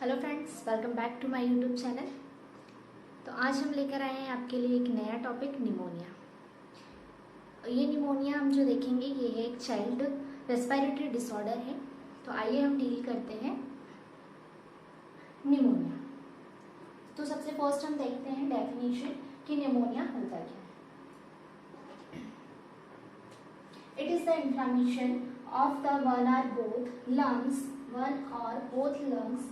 Hello friends, welcome back to my YouTube channel. तो आज हम लेकर आए हैं आपके लिए एक नया टॉपिक, निमोनिया। ये निमोनिया हम जो देखेंगे ये है एक चाइल्ड रेस्पिरेटरी डिसऑर्डर है। तो आइए हम डील करते हैं निमोनिया। तो सबसे फर्स्ट हम देखते हैं डेफिनेशन कि निमोनिया होता क्या है। It is the inflammation of the one or both lungs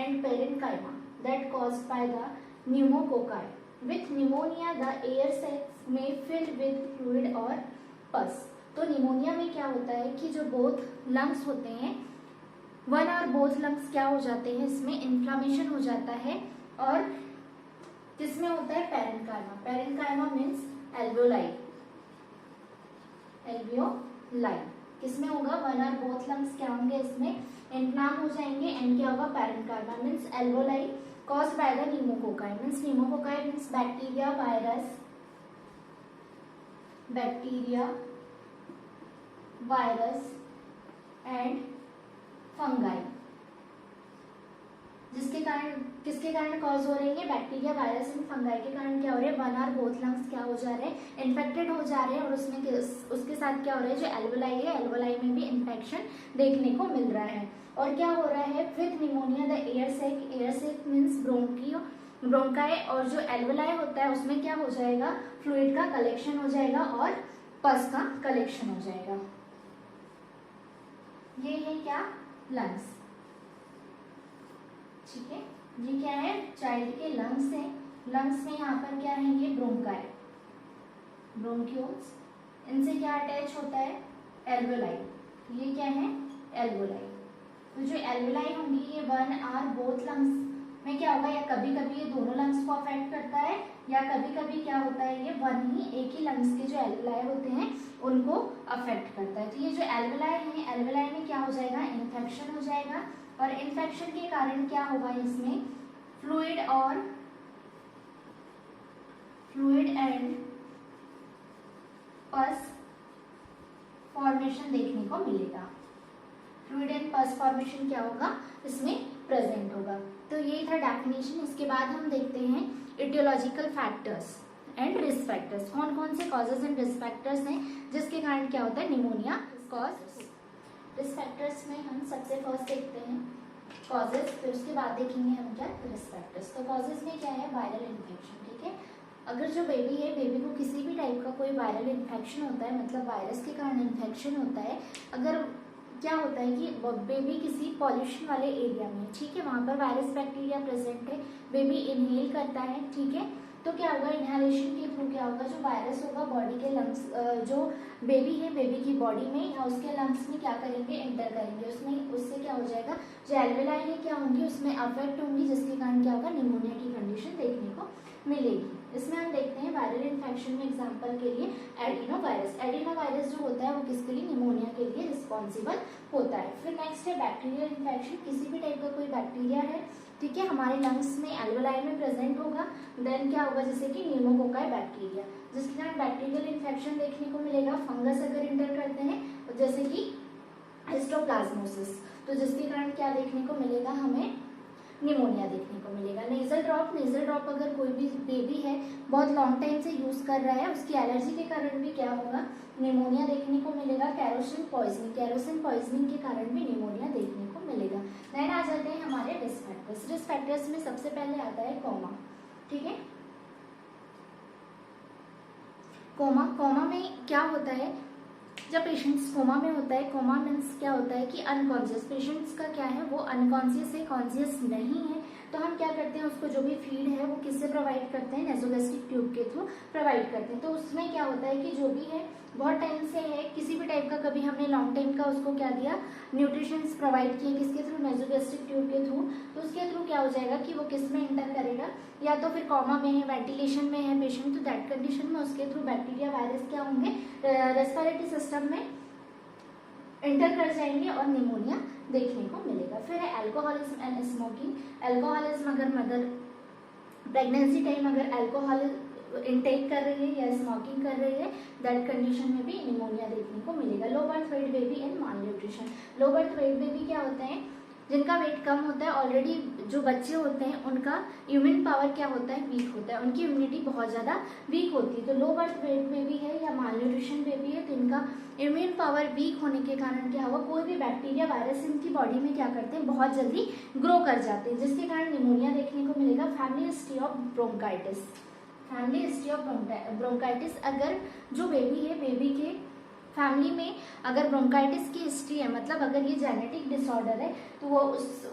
and parenchyma that caused by the pneumococci. With pneumonia, the air sacs may fill with fluid or pus. तो pneumonia में क्या होता है कि जो बोथ लंग्स होते हैं, one or both lungs क्या हो जाते हैं, इसमें इन्फ्लामेशन हो जाता है। और किसमें होता है? Parenchyma. Parenchyma means alveoli. Alveoli किसमें होगा? वन और बोथ लंग्स क्या होंगे? इसमें इन्फ्लाम हो जाएंगे। एंड क्या होगा? Parenchyma means alveoli caused by the pneumococci means bacteria, virus and fungi, जिसके कारण किसके कारण कॉज हो रही है? बैक्टीरिया, वायरस एंड फंगाई के कारण क्या हो रहे हैं? वन और बोथ लंग्स क्या हो जा रहे हैं? इन्फेक्टेड हो जा रहे हैं। और उसमें उसके साथ क्या हो रहा है? जो एल्वियोलाई है, एल्वियोलाई में भी इन्फेक्शन देखने को मिल रहा है। और क्या हो रहा है? With pneumonia the air sac means bronchi, और जो एल्वियोलाई होता है उसमें क्या हो जाएगा? फ्लूइड का कलेक्शन हो जाएगा और पस का कलेक्शन हो जाएगा। ये है क्या? लंग्स। ठीक है, ये क्या है? चाइल्ड के लंग्स है। लंग्स में यहाँ पर क्या है? ये ब्रोंकाई, ब्रोंक्यूल्स। इनसे क्या अटैच होता है? एल्वियोलाई। ये क्या है? एल्वियोलाई। तो जो एल्वियोलाई होंगी ये वन और बोथ लंग्स में क्या होगा? या कभी कभी ये दोनों लंग्स को अफेक्ट करता है, या कभी कभी क्या होता है? ये वन ही एक ही लंग्स के जो एल्वियोलाई होते हैं उनको अफेक्ट करता है। तो ये जो एल्वियोलाई है, एल्वियोलाई में क्या हो जाएगा? इन्फेक्शन हो जाएगा। और इन्फेक्शन के कारण क्या होगा? इसमें फ्लूइड एंड पस फॉर्मेशन देखने को मिलेगा। फ्लूइड एंड पस फॉर्मेशन क्या होगा? इसमें प्रेजेंट होगा। तो ये था डेफिनेशन। इसके बाद हम देखते हैं aetiological factors and risk factors. कौन कौन से कॉजेज एंड रिस्क फैक्टर्स हैं जिसके कारण क्या होता है? Pneumonia cause. रिस्क फैक्टर्स में हम सबसे फर्स्ट देखते हैं कॉजेज, फिर उसके बाद देखेंगे हम क्या? Risk factors. तो कॉजेज में क्या है? Viral infection. ठीक है, अगर जो बेबी है, बेबी को किसी भी टाइप का कोई वायरल इन्फेक्शन होता है, मतलब वायरस के कारण इन्फेक्शन होता है। अगर क्या होता है कि बेबी किसी पॉल्यूशन वाले एरिया में, ठीक है, वहां पर वायरस बैक्टीरिया प्रेजेंट है, बेबी इनहेल करता है, ठीक है, तो क्या होगा? इनहेलेशन के थ्रू क्या होगा? जो वायरस होगा बॉडी के लंग्स, जो बेबी है, बेबी की बॉडी में या उसके लंग्स में क्या करेंगे? एंटर करेंगे। उसमें उससे क्या हो जाएगा? जो एल्वियोलाई है क्या होंगी? उसमें अफेक्ट होंगी, जिसके कारण क्या होगा? निमोनिया की कंडीशन देखने को मिलेगी। इसमें हम देखते हैं वायरल इन्फेक्शन में एग्जांपल के लिए एडिनोवायरस। एडिनोवायरस जो होता है वो किसके लिए? निमोनिया के लिए रिस्पॉन्सिबल होता है। फिर नेक्स्ट है बैक्टीरियल इन्फेक्शन। किसी भी टाइप का कोई बैक्टीरिया है, ठीक है, हमारे लंग्स में एल्वियोलाई में प्रेजेंट होगा, देन क्या होगा? जैसे कि न्यूमोकोकाई बैक्टीरिया, जिसके कारण बैक्टीरियल इन्फेक्शन देखने को मिलेगा। फंगस अगर इंटर करते हैं, जैसे कि हिस्टोप्लाज्मोसिस, तो जिसके कारण क्या देखने को मिलेगा? हमें निमोनिया देखने को मिलेगा। नेजल ड्रॉप अगर कोई भी बेबी है बहुत लॉन्ग टाइम से यूज कर रहा है, उसकी एलर्जी के कारण भी क्या होगा? निमोनिया देखने को मिलेगा। कैरोसिन पॉइजनिंग के कारण भी निमोनिया देखने को मिलेगा। देन आ जाते हैं हमारे रिस्क फैक्टर्स। रिस्क फैक्टर्स में सबसे पहले आता है कोमा। ठीक है, कोमा में क्या होता है? जब पेशेंट्स कोमा में होता है, कोमा मीन्स क्या होता है कि अनकॉन्शियस। पेशेंट्स का क्या है? वो अनकॉन्शियस है, कॉन्शियस नहीं है। तो हम क्या करते हैं? उसको जो भी फीड है वो किससे प्रोवाइड करते हैं? नेसोगैस्ट्रिक ट्यूब के थ्रू प्रोवाइड करते हैं। तो उसमें क्या होता है कि जो भी है बहुत टाइम से है, किसी भी टाइप का, कभी हमने लॉन्ग टाइम का उसको क्या दिया? न्यूट्रिशंस प्रोवाइड किए, किसके थ्रू? नेसोगैस्ट्रिक ट्यूब के थ्रू। तो उसके थ्रू क्या हो जाएगा कि वो किस में इंटर करेगा? या तो फिर कोमा में है, वेंटिलेशन में है पेशेंट, तो दैट कंडीशन में उसके थ्रू बैक्टीरिया, वायरस क्या होंगे? रेस्पिरेटरी सिस्टम में एंटर कर जाएंगे और निमोनिया देखने को मिलेगा। फिर है अल्कोहलिज्म एंड स्मोकिंग। अल्कोहलिज्म अगर मदर प्रेगनेंसी टाइम अगर अल्कोहल इनटेक कर रही है या स्मोकिंग कर रही है, दैट कंडीशन में भी निमोनिया देखने को मिलेगा। Low birth weight baby and mall nutrition. Low birth weight baby क्या होते हैं? जिनका वेट कम होता है, ऑलरेडी जो बच्चे होते हैं उनका इम्यून पावर क्या होता है, वीक होता है, उनकी इम्यूनिटी बहुत ज़्यादा वीक होती है। तो लो बर्थ वेट बेबी है या मालन्यूट्रिशन बेबी है तो इनका इम्यून पावर वीक होने के कारण क्या होगा, कोई भी बैक्टीरिया वायरस इनकी बॉडी में क्या करते हैं, बहुत जल्दी ग्रो कर जाते हैं, जिसके कारण निमोनिया देखने को मिलेगा। Family history of bronchitis, family history of bronchitis, अगर जो बेबी है, बेबी के फैमिली में अगर ब्रोंकाइटिस की हिस्ट्री है, मतलब अगर ये जेनेटिक डिसऑर्डर है, तो वो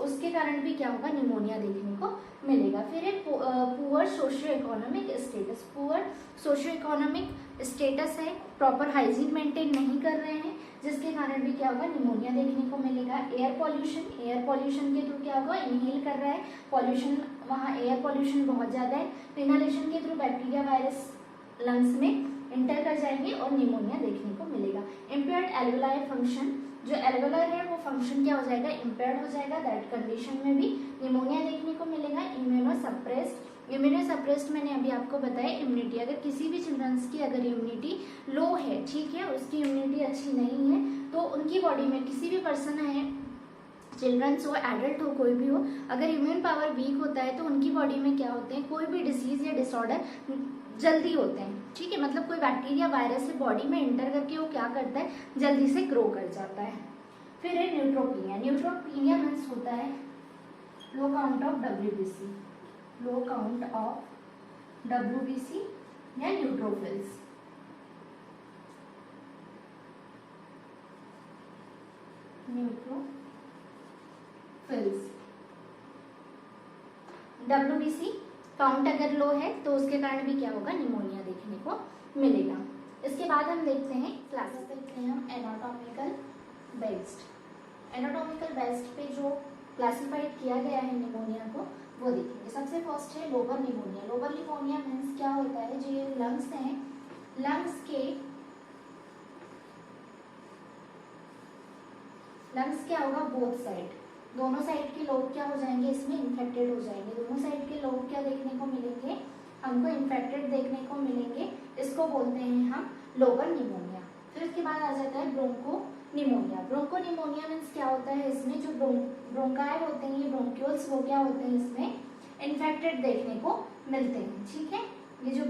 उसके कारण भी क्या होगा, निमोनिया देखने को मिलेगा। फिर है poor socio economic status, poor socio economic status है, प्रॉपर हाइजीन मेंटेन नहीं कर रहे हैं, जिसके कारण भी क्या होगा, निमोनिया देखने को मिलेगा। एयर पॉल्यूशन, एयर पॉल्यूशन के थ्रू क्या होगा, इनहेल कर रहा है, पॉल्यूशन, वहाँ एयर पॉल्यूशन बहुत ज़्यादा है, तो इनहेलेशन के थ्रू बैक्टीरिया वायरस लंग्स में इंटर कर जाएंगे और निमोनिया देखने को मिलेगा। इम्पेयर्ड एल्वेलाई फंक्शन, जो एल्वेलर है वो फंक्शन क्या हो जाएगा, इम्पेयर्ड हो जाएगा, दैट कंडीशन में भी निमोनिया देखने को मिलेगा। इम्यूनोसप्रेस्ड, इम्यूनोसप्रेस्ड मैंने अभी आपको बताया इम्यूनिटी, अगर किसी भी चिल्ड्रंस की अगर इम्यूनिटी लो है, ठीक है, उसकी इम्यूनिटी अच्छी नहीं है, तो उनकी बॉडी में किसी भी पर्सन है, चिल्ड्रंस हो, एडल्ट हो, कोई भी हो, अगर इम्यून पावर वीक होता है तो उनकी बॉडी में क्या होते हैं, कोई भी डिसीज या डिसऑर्डर जल्दी होते हैं, ठीक है, मतलब कोई बैक्टीरिया वायरस से बॉडी में इंटर करके वो क्या करता है, जल्दी से ग्रो कर जाता है। फिर है न्यूट्रोपीनिया, न्यूट्रोपीनिया मीन्स होता है low count of WBC, low count of WBC या न्यूट्रोफिल्स। WBC काउंट अगर लो है तो उसके कारण भी क्या होगा, निमोनिया देखने को मिलेगा। इसके बाद हम देखते हैं क्लासेस, देखते हैं हम एनाटॉमिकल बेस्ड, एनाटॉमिकल बेस्ड पे जो क्लासिफाइड किया गया है निमोनिया को वो देखेंगे। सबसे फर्स्ट है lower pneumonia. Lower pneumonia means क्या होता है, जो ये लंग्स हैं, लंग्स क्या होगा, बोथ साइड, दोनों साइड के लोग क्या हो जाएंगे, इसमें इन्फेक्टेड हो जाएंगे। दोनों साइड के लोग क्या देखने को मिलेंगे, हमको इन्फेक्टेड देखने को मिलेंगे, इसको बोलते हैं हम लोअर निमोनिया। फिर उसके बाद आ जाता है bronchopneumonia. Bronchopneumonia means क्या होता है, इसमें जो ब्रोंकाई होते हैं, ये ब्रोंक्यूल्स वो क्या होते हैं, इसमें इन्फेक्टेड देखने को मिलते हैं, ठीक है। ये जो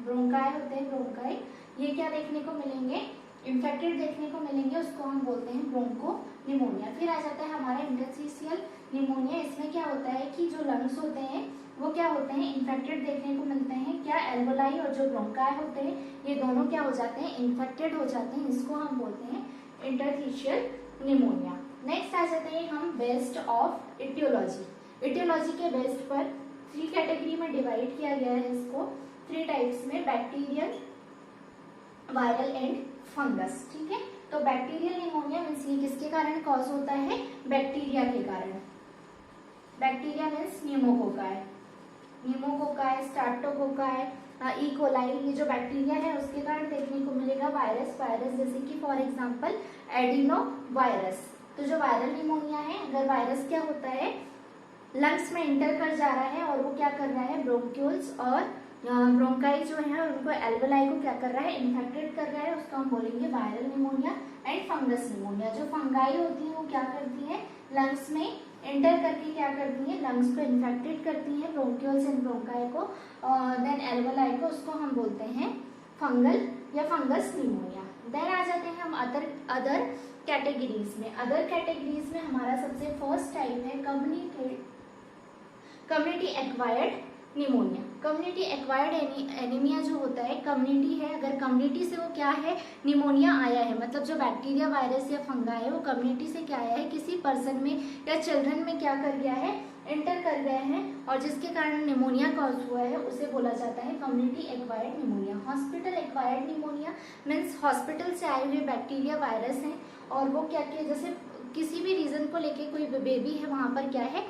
ब्रोंकाई होते हैं, ब्रोंकाई, ये क्या देखने को मिलेंगे, इन्फेक्टेड देखने को मिलेंगे, उसको हम बोलते हैं ब्रोंको निमोनिया। फिर आ जाता है हमारा इंटरस्टिशियल निमोनिया। इसमें क्या होता है कि जो लंग्स होते हैं वो क्या होते हैं, इन्फेक्टेड देखने को मिलते हैं। क्या एल्वोलाई और जो ब्रोंकाई होते हैं ये दोनों क्या हो जाते हैं, इन्फेक्टेड हो जाते हैं, इसको हम बोलते हैं इंटरस्टिशियल निमोनिया। नेक्स्ट आ जाते हैं हम बेस्ड ऑफ इटियोलॉजी। इटियोलॉजी के बेस्ड पर 3 कैटेगरी में डिवाइड किया गया है इसको, 3 टाइप्स में, बैक्टीरियल, वायरल एंड फंगस, ठीक है। तो बैक्टीरियल निमोनिया मीन्स ये किसके कारण कॉज होता है, बैक्टीरिया के कारण। Bacteria means pneumococci, streptococci, E coli, ये जो बैक्टीरिया है उसके कारण देखने को मिलेगा। वायरस जैसे कि फॉर एग्जांपल एडिनो वायरस। तो जो वायरल निमोनिया है, अगर वायरस क्या होता है, लंग्स में इंटर कर जा रहा है और वो क्या कर रहा है, ब्रोंक्यूल्स और ब्रोंकाई जो है उनको, एल्वेलाई को क्या कर रहा है, इन्फेक्टेड कर रहा है, उसको हम बोलेंगे viral pneumonia. And fungus pneumonia, जो फंगाई होती है वो क्या करती है, लंग्स में एंटर करके क्या करती है, लंग्स को इन्फेक्टेड करती है, ब्रोंक्यूल्स एंड ब्रोंकाई को, देन एल्वेलाई को, उसको हम बोलते हैं फंगल या फंगस निमोनिया। देन आ जाते हैं हम अदर कैटेगरीज में। अदर कैटेगरीज में हमारा सबसे फर्स्ट टाइप है community acquired pneumonia. Community acquired anaemia जो होता है, कम्युनिटी है, अगर कम्युनिटी से वो क्या है, निमोनिया आया है, मतलब जो बैक्टीरिया, वायरस या फंगा है वो कम्युनिटी से क्या आया है, किसी पर्सन में या चिल्ड्रन में क्या कर गया है, एंटर कर गए हैं, और जिसके कारण निमोनिया कॉज हुआ है, उसे बोला जाता है community acquired pneumonia. Hospital acquired pneumonia means hospital से आए हुए बैक्टीरिया, वायरस हैं और वो क्या किया, जैसे किसी भी रीजन को लेके कोई बेबी है, वहाँ पर क्या है,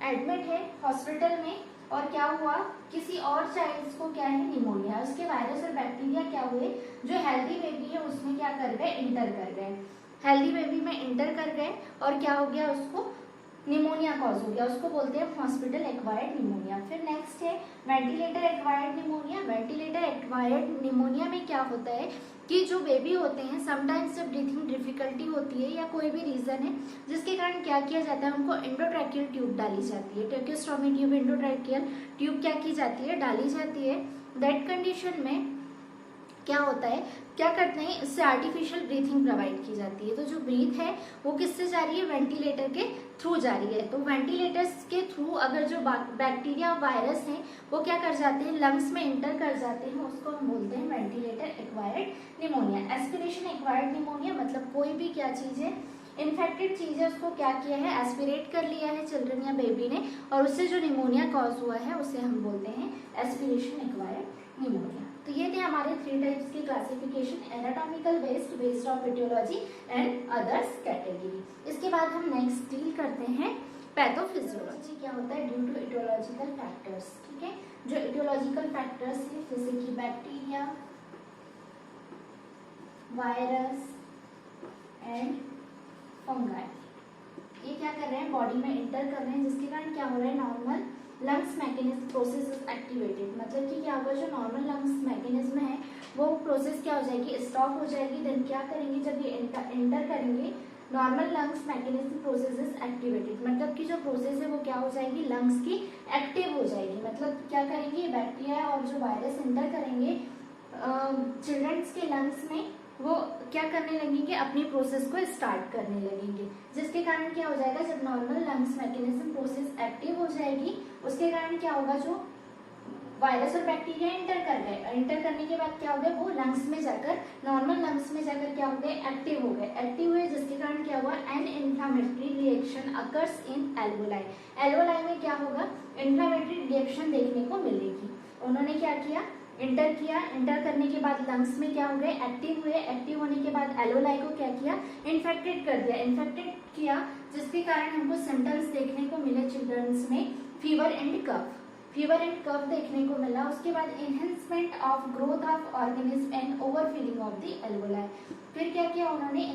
एडमिट है हॉस्पिटल में, और क्या हुआ, किसी और चाइल्ड को क्या है, निमोनिया, उसके वायरस और बैक्टीरिया क्या हुए, जो हेल्दी बेबी है उसमें क्या कर गए, इंटर कर गए, हेल्दी बेबी में इंटर कर गए, और क्या हो गया, उसको निमोनिया कॉज हो गया, उसको बोलते हैं हॉस्पिटल एक्वायर्ड निमोनिया। फिर नेक्स्ट है ventilator acquired pneumonia. Ventilator acquired pneumonia में क्या होता है कि जो बेबी होते हैं समटाइम्स जब ब्रीथिंग डिफिकल्टी होती है या कोई भी रीजन है जिसके कारण क्या किया जाता है, उनको एंडोट्रैकियल ट्यूब डाली जाती है, ट्रैकियोस्टोमी ट्यूब, एंडोट्रैकियल ट्यूब क्या की जाती है, डाली जाती है। दैट कंडीशन में क्या होता है, क्या करते हैं, इससे आर्टिफिशियल ब्रीथिंग प्रोवाइड की जाती है। तो जो ब्रीथ है वो किससे जा रही है, वेंटिलेटर के थ्रू जा रही है। तो वेंटिलेटर्स के थ्रू अगर जो बैक्टीरिया वायरस हैं वो क्या कर जाते हैं, लंग्स में इंटर कर जाते हैं, उसको हम बोलते हैं ventilator acquired pneumonia. Aspiration acquired pneumonia मतलब कोई भी क्या चीज है, इन्फेक्टेड चीज है, उसको क्या किया है, एस्पिरेट कर लिया है चिल्ड्रन या बेबी ने, और उससे जो निमोनिया कॉज हुआ है उसे हम बोलते हैं एस्पिरेशन एक्वायर्ड निमोनिया। तो ये थे हमारे 3 टाइप्स की classification, anatomical based of etiology and others category. इसके बाद हम नेक्स्ट डील करते हैं पैथोफिजियोलॉजी। क्या होता है, ड्यू टू एटियोलॉजिकल फैक्टर्स। ठीक है, जो एटियोलॉजिकल फैक्टर्स है जैसे कि बैक्टीरिया, वायरस एंड फंगाई, ये क्या कर रहे हैं, बॉडी में इंटर कर रहे हैं, जिसके कारण क्या हो रहा है, normal lungs mechanism process is activated. मतलब कि क्या होगा, जो नॉर्मल लंग्स मैकेनिज्म है वो प्रोसेस क्या हो जाएगी, स्टॉप हो जाएगी। देन क्या करेंगे, जब ये एंटर करेंगे, normal lungs mechanism process is activated, मतलब कि जो प्रोसेस है वो क्या हो जाएगी, लंग्स की एक्टिव हो जाएगी। मतलब क्या करेंगे, बैक्टीरिया और जो वायरस एंटर करेंगे चिल्ड्रंस के लंग्स में, वो क्या करने लगेंगे, अपनी प्रोसेस को स्टार्ट करने लगेंगे, जिसके कारण क्या हो जाएगा, जब normal lungs mechanism process active हो जाएगी उसके कारण क्या होगा, जो वायरस और बैक्टीरिया एंटर कर गए, एंटर करने के बाद क्या हो गया, वो लंग्स में जाकर, नॉर्मल लंग्स में जाकर क्या हो गए, एक्टिव हो गए। एक्टिव हुए जिसके कारण क्या हुआ, an inflammatory reaction occurs in alveoli. Alveoli में क्या होगा, इन्फ्लामेटरी रिएक्शन देखने को मिलेगी। उन्होंने क्या किया, इंटर किया, इंटर करने के बाद लंग्स में क्या हो गए, एक्टिव हुए, एक्टिव होने के बाद एलोलाई को क्या किया, इन्फेक्टेड कर दिया, इन्फेक्टेड किया, जिसके कारण हमको सिम्टम्स देखने को मिले चिल्ड्रंस में, fever and cough, fever and cough देखने को मिला। उसके बाद enhancement of growth of organism and overfilling of the alveoli. फिर क्या किया उन्होंने,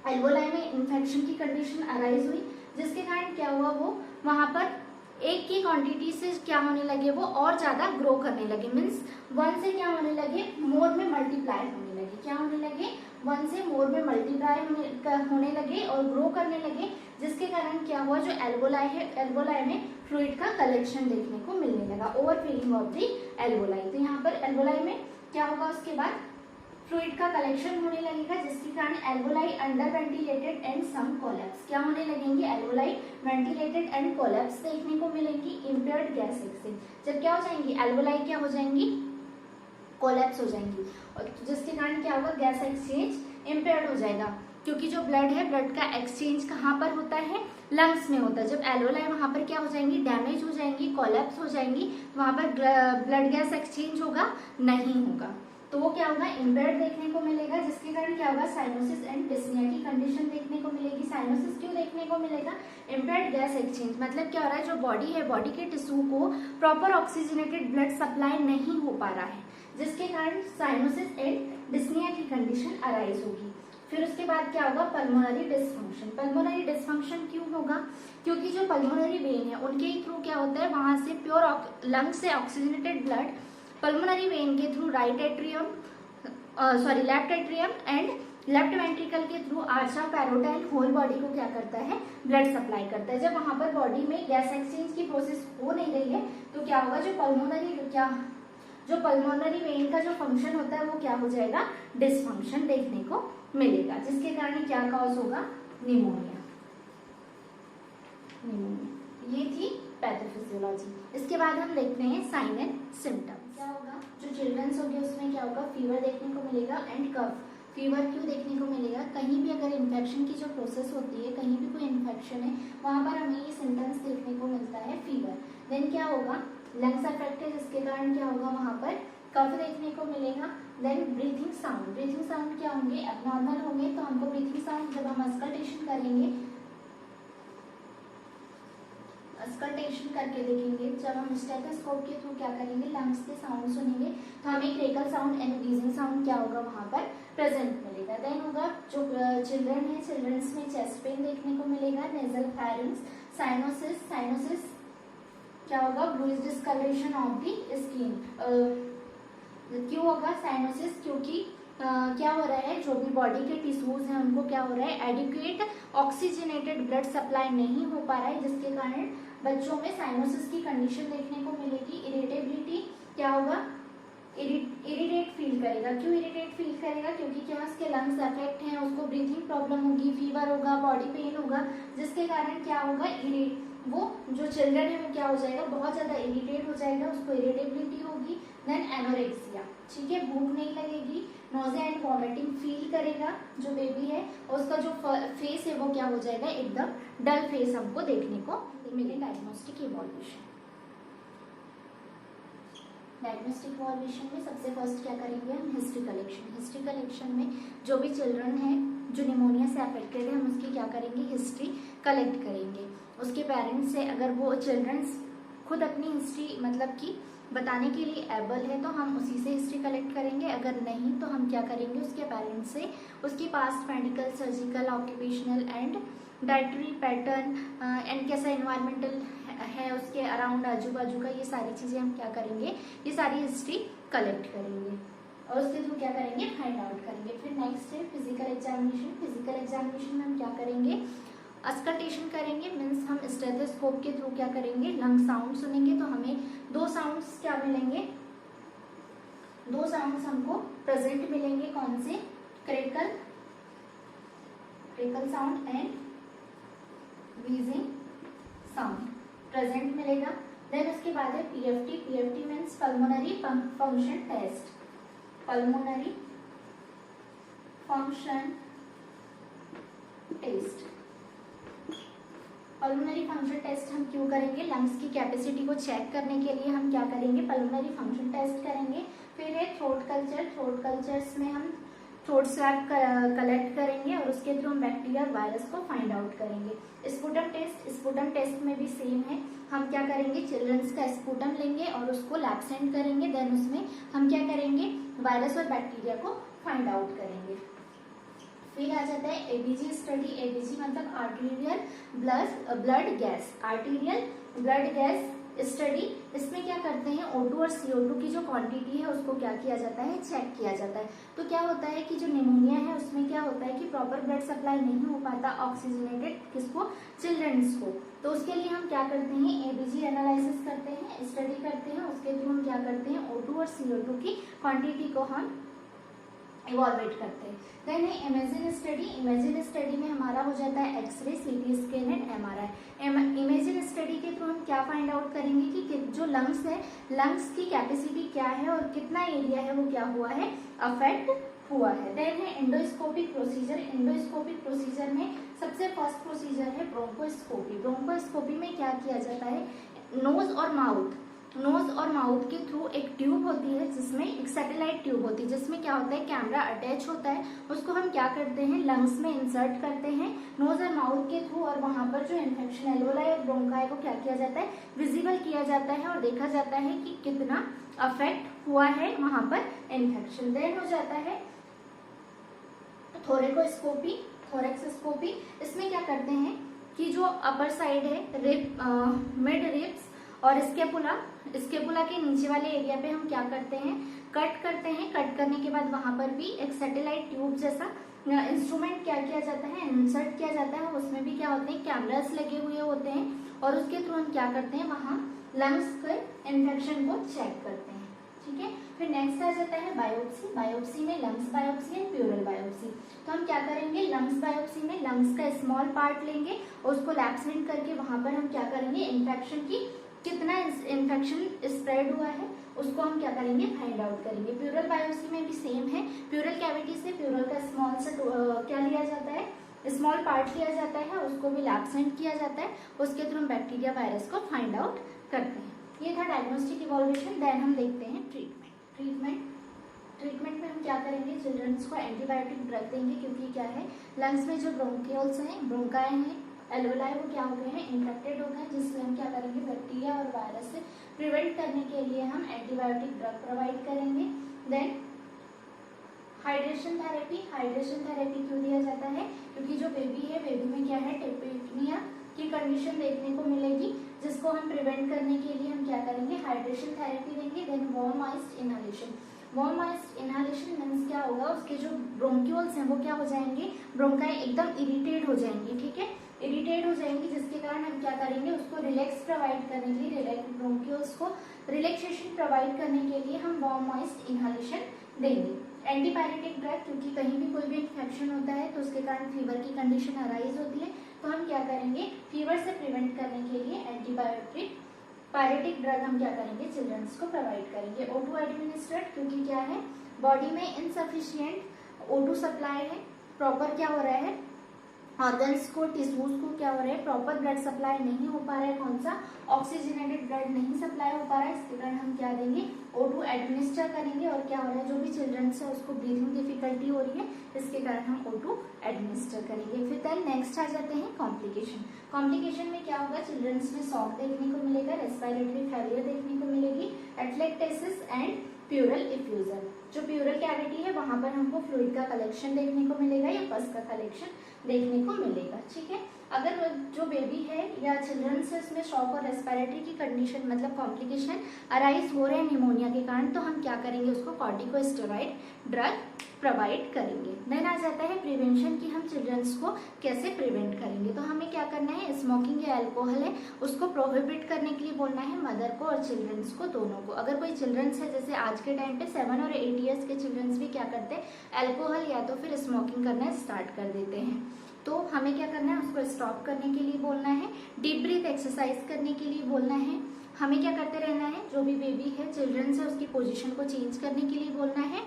एल्वोलाई में इन्फेक्शन की कंडीशन अराइज हुई, जिसके कारण क्या हुआ, वो वहां पर एक की क्वांटिटी से क्या होने लगे, वो और ज्यादा ग्रो करने लगे, मीन्स 1 से क्या होने लगे, मोर में मल्टीप्लाई होने लगे। क्या होने लगे, 1 से मोर में मल्टीप्लाई होने लगे और ग्रो करने लगे, जिसके कारण क्या हुआ, जो एल्वोलाई है, एल्वोलाई में फ्लूइड का कलेक्शन देखने को मिलने लगा, ओवरफिलिंग ऑफ दी एल्वोलाई। तो यहाँ पर एल्वोलाई में क्या होगा, उसके बाद फ्लूइड का कलेक्शन होने लगेगा, जिसके कारण alveoli under ventilated and some collapse, क्या होने लगेंगे, एल्वोलाई वेंटिलेटेड एंड कोलैप्स देखने को मिलेंगी। इम्पेयर्ड गैस एक्सचेंज, जब क्या हो जाएंगी, एल्वोलाई क्या हो जाएंगी, कोलैप्स हो जाएंगी, और जिसके कारण क्या होगा, गैस एक्सचेंज इम्पेयर्ड हो जाएगा, क्योंकि जो ब्लड है, ब्लड का एक्सचेंज कहाँ पर होता है, लंग्स में होता है। जब एल्वोलाई वहां पर क्या हो जाएंगी, डैमेज हो जाएंगी, कोलैप्स हो जाएंगी, वहां पर ब्लड गैस एक्सचेंज होगा नहीं होगा, तो वो क्या होगा, इम्पेयर्ड देखने को मिलेगा, जिसके कारण क्या होगा, साइनोसिस एंड डिस्निया की कंडीशन देखने को मिलेगी। साइनोसिस क्यों देखने को मिलेगा, इम्पेयर्ड गैस एक्सचेंज, मतलब क्या हो रहा है, जो बॉडी है, बॉडी के टिश्यू को प्रॉपर ऑक्सीजनेटेड ब्लड सप्लाई नहीं हो पा रहा है, जिसके कारण साइनोसिस एंड डिस्निया की कंडीशन अराइज होगी। फिर उसके बाद क्या होगा, पल्मोनरी डिस्फंक्शन। पल्मोनरी डिस्फंक्शन क्यों होगा, क्योंकि जो पल्मोनरी वेन है उनके थ्रू क्या होता है, वहां से प्योर लंग से ऑक्सीजनेटेड ब्लड पल्मोनरी वेन के through left atrium and left ventricle के थ्रू आर्च ऑफ पैरोटाइल होल बॉडी को क्या करता है, ब्लड सप्लाई करता है। जब वहां पर बॉडी में गैस एक्सचेंज की प्रोसेस हो नहीं रही है तो क्या होगा, जो पल्मोनरी वेन का जो फंक्शन होता है वो क्या हो जाएगा, डिसफंक्शन देखने को मिलेगा, जिसके कारण क्या कॉज होगा, निमोनिया। ये थी पैथोफिजियोलॉजी। इसके बाद हम देखते हैं साइन एंड सिम्टम। क्या होगा, जो चिल्ड्रंस होंगे उसमें क्या होगा, फीवर देखने को मिलेगा एंड कफ। फीवर क्यों देखने को मिलेगा, कहीं भी अगर इन्फेक्शन की जो प्रोसेस होती है, कहीं भी कोई इन्फेक्शन है वहां पर हमें ये सिम्टम्स देखने को मिलता है, फीवर। देन क्या होगा, लंग्स अफेक्ट है, जिसके कारण क्या होगा, वहां पर कफ देखने को मिलेगा। Then breathing sound, breathing sound क्या होंगे, एबनॉर्मल होंगे, तो हमको ब्रीथिंग साउंड जब हम अस्कल्टेशन करेंगे, अस्कल्टेशन करके देखेंगे, जब हम स्टेथोस्कोप के थ्रू क्या करेंगे, लंग्स के साउंड सुनेंगे तो हमें क्रेकल साउंड एंड व्हीजिंग साउंड क्या होगा वहाँ पर प्रेजेंट मिलेगा। देन होगा जो चिल्ड्रन है, चिल्ड्रंस में चेस्ट पेन देखने को मिलेगा, नेजल फैरिंग्स, साइनोसिस, साइनोसिस क्या होगा, bluish discoloration of the skin. क्यों होगा साइनोसिस, क्योंकि क्या हो रहा है, जो भी बॉडी के टिश्यूज हैं उनको क्या हो रहा है, एडिक्वेट ऑक्सीजनेटेड ब्लड सप्लाई नहीं हो पा रहा है, जिसके कारण बच्चों में साइनोसिस की कंडीशन देखने को मिलेगी। इरिटेबिलिटी क्या होगा, इरिटेट फील करेगा। क्यों इरिटेट फील करेगा, क्योंकि क्या उसके लंग्स अफेक्ट हैं, उसको ब्रीथिंग प्रॉब्लम होगी, फीवर होगा, बॉडी पेन होगा, जिसके कारण क्या होगा, वो जो चिल्ड्रन है वो क्या हो जाएगा, बहुत ज्यादा इरिटेट हो जाएगा, उसको इरिटेबिलिटी होगी। देन एनोरेक्सिया, ठीक है, भूख नहीं लगेगी, नोजिया एंड वॉमिटिंग फील करेगा जो बेबी है, और उसका जो फेस है वो क्या हो जाएगा, एकदम डल फेस हमको देखने को मिलेगा। डायग्नोस्टिक इवॉल्यूशन, डायग्नोस्टिक इवॉल्यूशन में सबसे फर्स्ट क्या करेंगे हम, हिस्ट्री कलेक्शन। हिस्ट्री कलेक्शन में जो भी चिल्ड्रन है जो निमोनिया से अफेक्टेड है, हम उसकी क्या करेंगे, हिस्ट्री कलेक्ट करेंगे। उसके पेरेंट्स से अगर वो चिल्ड्रंस खुद अपनी हिस्ट्री मतलब कि बताने के लिए एबल है तो हम उसी से हिस्ट्री कलेक्ट करेंगे, अगर नहीं तो हम क्या करेंगे, उसके पेरेंट्स से उसकी past medical, surgical, occupational and dietary pattern and कैसा इन्वायरमेंटल है उसके अराउंड, आजू बाजू का, ये सारी चीज़ें हम क्या करेंगे, ये सारी हिस्ट्री कलेक्ट करेंगे और उसके थ्रू क्या करेंगे, फाइंड आउट करेंगे। फिर नेक्स्ट है फिजिकल एग्जामिनेशन। फिजिकल एग्जामिनेशन में हम क्या करेंगे, अस्कल्टेशन करेंगे, मीन्स हम स्टेथोस्कोप के थ्रू क्या करेंगे, लंग साउंड सुनेंगे तो हमें दो साउंड्स क्या मिलेंगे, दो साउंड्स हमको प्रेजेंट मिलेंगे, कौन से, crackle, crackle sound and wheezing sound present मिलेगा। देन उसके बाद है PFT. PFT means pulmonary function test, pulmonary function test. Pulmonary function test हम क्यों करेंगे, लंग्स की कैपेसिटी को चेक करने के लिए हम क्या करेंगे, पल्मोनरी फंक्शन टेस्ट करेंगे। फिर है थ्रोट कल्चर। थ्रोट कल्चर्स में हम थ्रोट स्वैब कलेक्ट करेंगे और उसके थ्रू हम बैक्टीरिया और वायरस को फाइंड आउट करेंगे। स्पुटम टेस्ट, स्पुटम टेस्ट में भी सेम है, हम क्या करेंगे, चिल्ड्रंस का स्पुटम लेंगे और उसको लैब सेंड करेंगे, देन उसमें हम क्या करेंगे, वायरस और बैक्टीरिया को फाइंड आउट करेंगे। फिर आ जाता है एबीजी स्टडी। एबीजी मतलब arterial blood gas, arterial blood gas study. इसमें क्या करते हैं, O2 और CO2 की जो क्वांटिटी है उसको क्या किया जाता है, चेक किया जाता है। तो क्या होता है कि जो निमोनिया है उसमें क्या होता है कि प्रॉपर ब्लड सप्लाई नहीं हो पाता ऑक्सीजनेटेड, किसको, चिल्ड्रंस को। तो उसके लिए हम क्या करते हैं, एबीजी एनालिसिस करते हैं, स्टडी करते हैं, उसके थ्रू हम क्या करते हैं, O2 और CO2 की क्वांटिटी को हम इवॉल्वेट करते हैं। देन है इमेजिन स्टडी। इमेजिन स्टडी में हमारा हो जाता है x ray, CT scan and MRI। Imaging study के थ्रू हम क्या फाइंड आउट करेंगे कि जो लंग्स है, लंग्स की कैपेसिटी क्या है और कितना एरिया है वो क्या हुआ है, अफेक्ट हुआ है। देन है एंडोस्कोपिक प्रोसीजर। एंडोस्कोपिक प्रोसीजर में सबसे फर्स्ट प्रोसीजर है ब्रोंकोस्कोपी। ब्रोंकोस्कोपी में क्या किया जाता है, नोज और माउथ के थ्रू एक ट्यूब होती है जिसमें एक सैटेलाइट ट्यूब होती है जिसमें क्या होता है, कैमरा अटैच होता है, उसको हम क्या करते हैं, लंग्स में इंसर्ट करते हैं नोज और माउथ के थ्रू, और वहां पर जो इन्फेक्शन एल्वोलाई और ब्रोंकाई को क्या किया जाता है, विजिबल किया जाता है और देखा जाता है कि कितना अफेक्ट हुआ है वहां पर इन्फेक्शन। देन हो जाता है थोरेकोस्कोपी, थोरेक्सस्कोपी। इसमें क्या करते हैं कि जो अपर साइड है रिप, मिड रिप्स और स्केपुला के नीचे वाले एरिया पे हम क्या करते हैं, कट करते हैं। कट करने के बाद वहां पर भी एक सैटेलाइट ट्यूब जैसा इंस्ट्रूमेंट क्या किया जाता है, इंसर्ट किया जाता है, उसमें भी क्या होते हैं, कैमरास लगे हुए होते हैं और उसके थ्रू हम क्या करते हैं, वहां लंग्स के इन्फेक्शन को चेक करते हैं। ठीक है, फिर नेक्स्ट आ जाता है बायोप्सी। बायोप्सी में lungs biopsy and plural biopsy. तो हम क्या करेंगे, लंग्स बायोप्सी में लंग्स का स्मॉल पार्ट लेंगे और उसको लैब सेंड करके वहां पर हम क्या करेंगे, इन्फेक्शन की कितना इन्फेक्शन स्प्रेड हुआ है उसको हम क्या करेंगे, फाइंड आउट करेंगे। प्यूरल बायोप्सी में भी सेम है, प्यूरल कैविटी से प्यूरल का स्मॉल सा क्या लिया जाता है, स्मॉल पार्ट लिया जाता है, उसको भी लैब सेंड किया जाता है, उसके थ्रू हम बैक्टीरिया वायरस को फाइंड आउट करते हैं। ये था डायग्नोस्टिक इवॉल्यूशन। देन हम देखते हैं ट्रीटमेंट में हम क्या करेंगे, चिल्ड्रंस को एंटीबायोटिक ड्रग देंगे क्योंकि क्या है, लंग्स में जो ब्रोंकियल्स हैं, ब्रोंकाई हैं, एल्वोलाई वो क्या हो गए हैं, इन्फेक्टेड हो गए, जिससे हम क्या करेंगे, बैक्टीरिया और वायरस से प्रिवेंट करने के लिए हम एंटीबायोटिक ड्रग प्रोवाइड करेंगे। Then hydration therapy, hydration therapy क्यों दिया जाता है, क्योंकि जो बेबी है, बेबी में क्या है, टेपिपनिया की कंडीशन देखने को मिलेगी, जिसको हम प्रिवेंट करने के लिए हम क्या करेंगे, हाइड्रेशन थेरेपी देंगे। Then warm iced inhalation, warm iced inhalation means क्या होगा, उसके जो ब्रोंक्यूल्स हैं वो क्या हो जाएंगे, ब्रोंकाई एकदम इरिटेट हो जाएंगी, ठीक है, इरिटेट हो जाएंगी, जिसके कारण हम क्या करेंगे, उसको रिलैक्स प्रोवाइड करने के लिए, ब्रोंक्यूल्स को रिलैक्सेशन प्रोवाइड करने के लिए हम वार्म आइस्ड इनहेलेशन देंगे। एंटीपायरेटिक ड्रग, क्योंकि कहीं भी कोई भी इन्फेक्शन होता है तो उसके कारण फीवर की कंडीशन अराइज होती है, तो हम क्या करेंगे, फीवर से प्रिवेंट करने के लिए एंटीबायोटिक पायरेटिक ड्रग हम क्या करेंगे, चिल्ड्रंस को प्रोवाइड करेंगे। O2 एडमिनिस्ट्रेट, क्योंकि क्या है, बॉडी में इनसफिशिएंट O2 सप्लाई है, प्रॉपर क्या हो रहा है, ऑर्गन्स को, टिश्यूज को क्या हो रहा है, प्रॉपर ब्लड सप्लाई नहीं हो पा रहा है, कौन सा, ऑक्सीजनेटेड ब्लड नहीं सप्लाई हो पा रहा है, इसके कारण हम क्या देंगे, O2 एडमिनिस्टर करेंगे। और क्या हो रहा है, जो भी चिल्ड्रंस है उसको ब्रीथिंग डिफिकल्टी हो रही है, इसके कारण हम O2 एडमिनिस्टर करेंगे। फिर देन नेक्स्ट आ जाते हैं कॉम्प्लिकेशन। कॉम्प्लिकेशन में क्या होगा, चिल्ड्रंस में शॉक देखने को मिलेगा, रेस्पिरेटरी फेलियर देखने को मिलेगी, एटलेक्टेसिस एंड प्यूरल इफ्यूजन। जो प्यूरल कैविटी है वहां पर हमको फ्लूइड का कलेक्शन देखने को मिलेगा या पस का कलेक्शन देखने को मिलेगा, ठीक है। अगर जो बेबी है या चिल्ड्रंस है उसमें शॉक और रेस्पिरेटरी की कंडीशन मतलब कॉम्प्लिकेशन अराइज हो रहे हैं निमोनिया के कारण, तो हम क्या करेंगे, उसको कॉर्टिकोस्टेरॉइड ड्रग प्रोवाइड करेंगे। देन आ जाता है प्रिवेंशन की, हम चिल्ड्रंस को कैसे प्रिवेंट करेंगे, तो हमें क्या करना है, स्मोकिंग या अल्कोहल है उसको प्रोहिबिट करने के लिए बोलना है मदर को और चिल्ड्रंस को, दोनों को। अगर कोई चिल्ड्रंस है, जैसे आज के टाइम पे 7 और 8 ईयर्स के चिल्ड्रंस भी क्या करते हैं, अल्कोहल या तो फिर स्मोकिंग करना स्टार्ट कर देते हैं, तो हमें क्या करना है, उसको स्टॉप करने के लिए बोलना है, डीप ब्रीथ एक्सरसाइज करने के लिए बोलना है। हमें क्या करते रहना है, जो भी बेबी है, चिल्ड्रंस है, उसकी पोजीशन को चेंज करने के लिए बोलना है।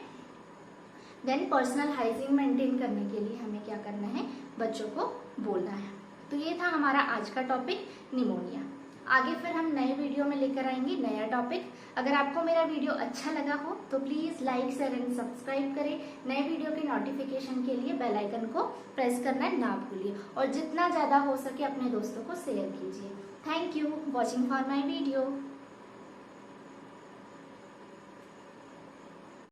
देन पर्सनल हाइजीन मेंटेन करने के लिए हमें क्या करना है, बच्चों को बोलना है। तो ये था हमारा आज का टॉपिक निमोनिया। आगे फिर हम नए वीडियो में लेकर आएंगे नया टॉपिक। अगर आपको मेरा वीडियो अच्छा लगा हो तो please like share and subscribe करें। नए वीडियो के नोटिफिकेशन के लिए बेल आइकन को प्रेस करना ना भूलिए और जितना ज़्यादा हो सके अपने दोस्तों को शेयर कीजिए। Thank you watching for my video.